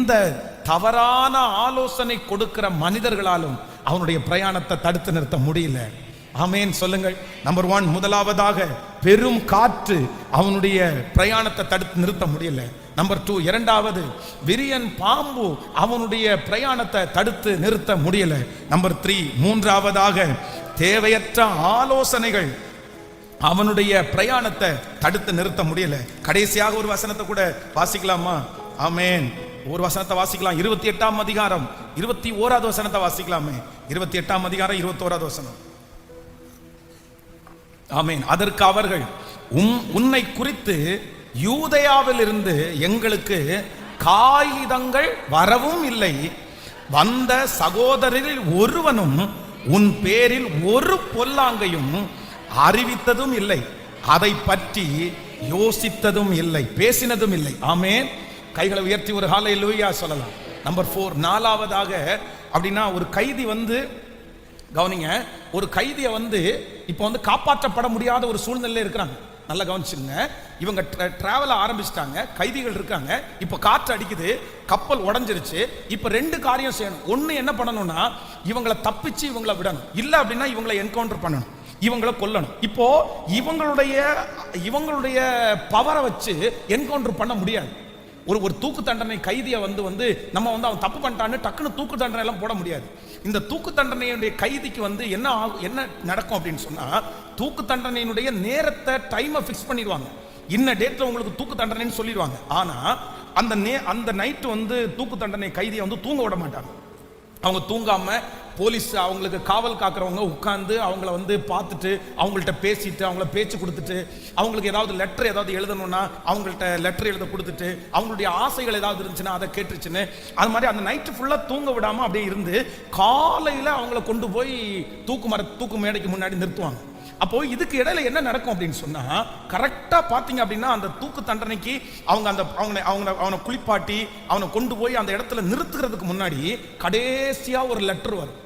எந்த தவறான ஆலோசனை கொடுக்கிற மனிதர்களாலும் அவனுடைய பிரயாணத்தை தடுத்து நிறுத்த முடியல. ஆமென் சொல்லுங்கள். நம்பர் 1, முதலாவதாக பெரும் காற்று அவனுடைய பிரயாணத்தை தடுத்து நிறுத்த முடியல. நம்பர் 2, இரண்டாவது விரியன் பாம்பு அவனுடைய பிரயாணத்தை தடுத்து நிறுத்த முடியல. நம்பர் 3, மூன்றாவதாக தேவையற்ற ஆலோசனைகள் அவனுடைய பிரயாணத்தை தடுத்து நிறுத்த முடியல. கடைசியாக ஒரு வசனத்தை கூட வாசிக்கலாமா? ஆமென். ஒரு வசனத்தை வாசிக்கலாம். 28ஆம் அதிகாரம் 21வது வசனத்தை வாசிக்கலாமே. 28ஆம் அதிகாரம் 21வது வசனம். ஆமென். அதற்கு அவர்கள், உன்னை குறித்து யூதேயாவில் இருந்து எங்களுக்கு காகிதங்கள் வரவும் இல்லை, வந்த சகோதரரில் ஒருவனும் உன் பேரில் ஒரு பொல்லாங்கையும் அறிவித்ததும் இல்லை, அதை பற்றி யோசித்ததும் இல்லை, பேசினதும் இல்லை. ஆமென். கைகளை உயர்த்தி ஒரு ஹல்லேலூயா சொல்லலாம். நம்பர் 4, நாலாவதாக அப்படின்னா ஒரு கைதி வந்து, கவனிங்க, ஒரு கைதியை வந்து இப்போ வந்து காப்பாற்றப்பட முடியாத ஒரு சூழ்நிலையில் இருக்கிறாங்க. நல்லா கவனிச்சுங்க. இவங்க டிராவல் ஆரம்பிச்சிட்டாங்க, கைதிகள் இருக்காங்க, இப்போ காற்று அடிக்குது, கப்பல் உடஞ்சிருச்சு. இப்போ 2 காரியம் செய்யணும். ஒன்று என்ன பண்ணணும்னா இவங்களை தப்பிச்சு இவங்களை விடணும், இல்லை அப்படின்னா இவங்களை என்கவுண்டர் பண்ணணும், இவங்களை கொல்லணும். இப்போ இவங்களுடைய பவரை வச்சு என்கவுண்டர் பண்ண முடியாது. ஒரு தூக்கு தண்டனை கைதியை வந்து நம்ம வந்து அவன் தப்பு பண்ணிட்டான்னு டக்குன்னு தூக்கு தண்டனை எல்லாம் போட முடியாது. இந்த தூக்கு தண்டனையுடைய கைதிக்கு வந்து என்ன நடக்கும் அப்படின்னு சொன்னா, தூக்கு தண்டனையினுடைய நேரத்தை டைமை ஃபிக்ஸ் பண்ணிடுவாங்க. இன்ன டேட்ல உங்களுக்கு தூக்கு தண்டனைன்னு சொல்லிடுவாங்க. ஆனா அந்த நைட்டு வந்து தூக்கு தண்டனை கைதியை வந்து தூங்க விட மாட்டாங்க. அவங்க தூங்காம போலீஸ் அவங்களுக்கு காவல் காக்கிறவங்க உட்கார்ந்து அவங்கள வந்து பார்த்துட்டு அவங்கள்ட்ட பேசிட்டு அவங்கள பேச்சு கொடுத்துட்டு, அவங்களுக்கு ஏதாவது லெட்டர் ஏதாவது எழுதணும்னா அவங்கள்ட்ட லெட்டர் எழுத கொடுத்துட்டு, அவங்களுடைய ஆசைகள் ஏதாவது இருந்துச்சுன்னா அதை கேட்டுச்சுன்னு, அது மாதிரி அந்த நைட்டு ஃபுல்லா தூங்க விடாம அப்படியே இருந்து காலையில அவங்கள கொண்டு போய் தூக்கு மேடைக்கு முன்னாடி நிறுத்துவாங்க. அப்போ இதுக்கு இடையில என்ன நடக்கும் அப்படின்னு சொன்னா, கரெக்டா பாத்தீங்க அப்படின்னா அந்த தூக்கு தண்டனைக்கு அவனை குளிப்பாட்டி அவனை கொண்டு போய் அந்த இடத்துல நிறுத்துறதுக்கு முன்னாடி கடைசியா ஒரு லெட்டர் வரும்,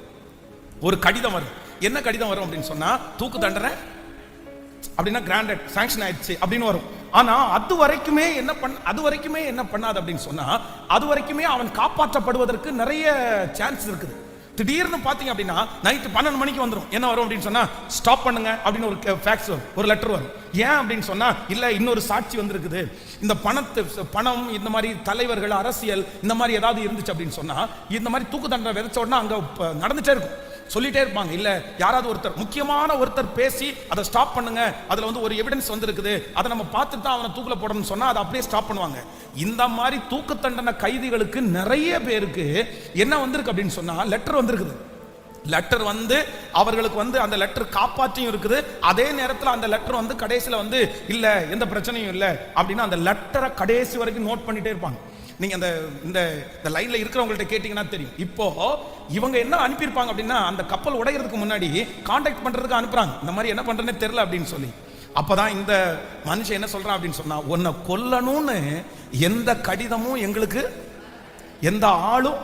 ஒரு கடிதம் வரும். என்ன கடிதம் வரும் அப்படின்னு சொன்னா, தூக்கு தண்டனை அப்படின்னா கிராண்டட் சாங்ஷன் ஆயிடுச்சு அப்படின்னு வரும். ஆனா அது வரைக்குமே என்ன பண்ணாது அப்படின்னு சொன்னா, அது வரைக்குமே அவன் காப்பாற்றப்படுவதற்கு நிறைய சான்ஸ் இருக்குது. திடீர்னு பாத்தீங்க அப்படின்னா நைட்டு 12 மணிக்கு வந்துடும். என்ன வரும் அப்படின்னு சொன்னா, ஸ்டாப் பண்ணுங்க அப்படின்னு ஒரு ஃபேக்ஸ் வரும், ஒரு லெட்டர் வரும். ஏன் அப்படின்னு சொன்னா, இல்ல இன்னொரு சாட்சி வந்திருக்குது, இந்த பணம் இந்த மாதிரி தலைவர்கள் அரசியல் இந்த மாதிரி ஏதாவது இருந்துச்சு அப்படின்னு சொன்னா, இந்த மாதிரி தூக்கு தண்டனை விதைச்ச உடனே அங்க நடந்துட்டே இருக்கும், சொல்லிட்டே இருப்பாங்க. இல்ல யாராவது முக்கியமான ஒருத்தர் பேசி அதை ஸ்டாப் பண்ணுங்க, அதுல வந்து ஒரு எவிடன்ஸ் வந்திருக்குது, அதை நம்ம பார்த்துட்டு தான் அவனை தூக்குல போடணும்னு சொன்னா அதை அப்படியே ஸ்டாப் பண்ணுவாங்க. இந்த மாதிரி தூக்கு தண்டனை கைதிகளுக்கு நிறைய பேருக்கு என்ன வந்திருக்கு அப்படின்னு சொன்னா, லெட்டர் வந்திருக்குது. லெட்டர் வந்து அவர்களுக்கு வந்து அந்த லெட்டர் காப்பாற்றியும் இருக்குது, அதே நேரத்தில் அந்த லெட்டர் வந்து கடைசியில் வந்து இல்ல எந்த பிரச்சனையும் இல்லை அப்படின்னு அந்த லெட்டரை கடைசி வரைக்கும் நோட் பண்ணிட்டே இருப்பாங்க. நீங்க இந்த லைன்ல இருக்கிறவங்கள்ட்ட கேட்டீங்கன்னா தெரியும். இப்போ இவங்க என்ன அனுப்பியிருப்பாங்க அப்படின்னா, அந்த கப்பல் உடைகிறதுக்கு முன்னாடி கான்டாக்ட் பண்றதுக்கு அனுப்புறாங்க, இந்த மாதிரி என்ன பண்றேன்னே தெரியல அப்படின்னு சொல்லி. அப்பதான் இந்த மனுஷன் என்ன சொல்றான் அப்படின்னு சொன்னா, உன்னை கொல்லணும்னு எந்த கடிதமும் எங்களுக்கு எந்த ஆளும்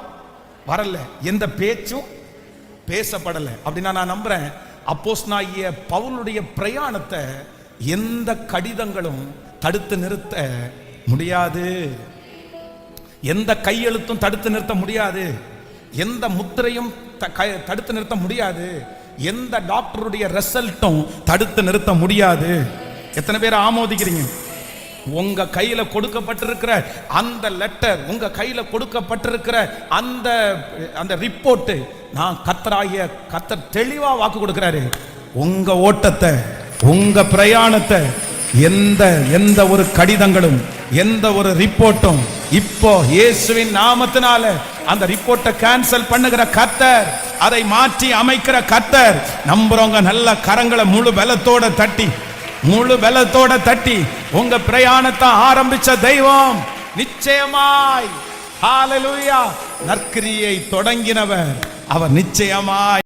வரல, எந்த பேச்சும் பேசப்படல அப்படின்னா நான் நம்புறேன் அப்போஸ்தலனாகிய பவுலுடைய பிரயாணத்தை எந்த கடிதங்களும் தடுத்து நிறுத்த முடியாது, எந்த கையெழுத்தும் தடுத்து நிறுத்த முடியாது, எந்த முத்திரையும் தடுத்து நிறுத்த முடியாது, எந்த டாக்டருடைய ரிசல்ட்டும் தடுத்து நிறுத்த முடியாது. எத்தனை பேர் ஆமோதிக்கிறீங்க? உங்க கையில கொடுக்கப்பட்டிருக்கிற அந்த லெட்டர், உங்க கையில கொடுக்கப்பட்டிருக்கிற அந்த ரிப்போர்ட், நான் கர்த்தர் தெளிவா வாக்கு கொடுக்கிறாரு, உங்க ஓட்டத்தை உங்க பிரயாணத்தை எந்த ஒரு கடிதங்களும் எந்த ஒரு ரிப்போர்ட்டும் இப்போ இயேசுவின் நாமத்தினால அந்த ரிப்போர்ட்டை கேன்சல் பண்ணுகிற கர்த்தர், அதை மாற்றி அமைக்கிற கர்த்தர். நம்புறவங்க நல்ல கரங்களை முழு பலத்தோட தட்டி உங்க பிரயாணத்தை ஆரம்பிச்ச தெய்வம் நிச்சயமாய் ஹல்லேலூயா நற்கிரியை தொடங்கினவர் அவர் நிச்சயமாய்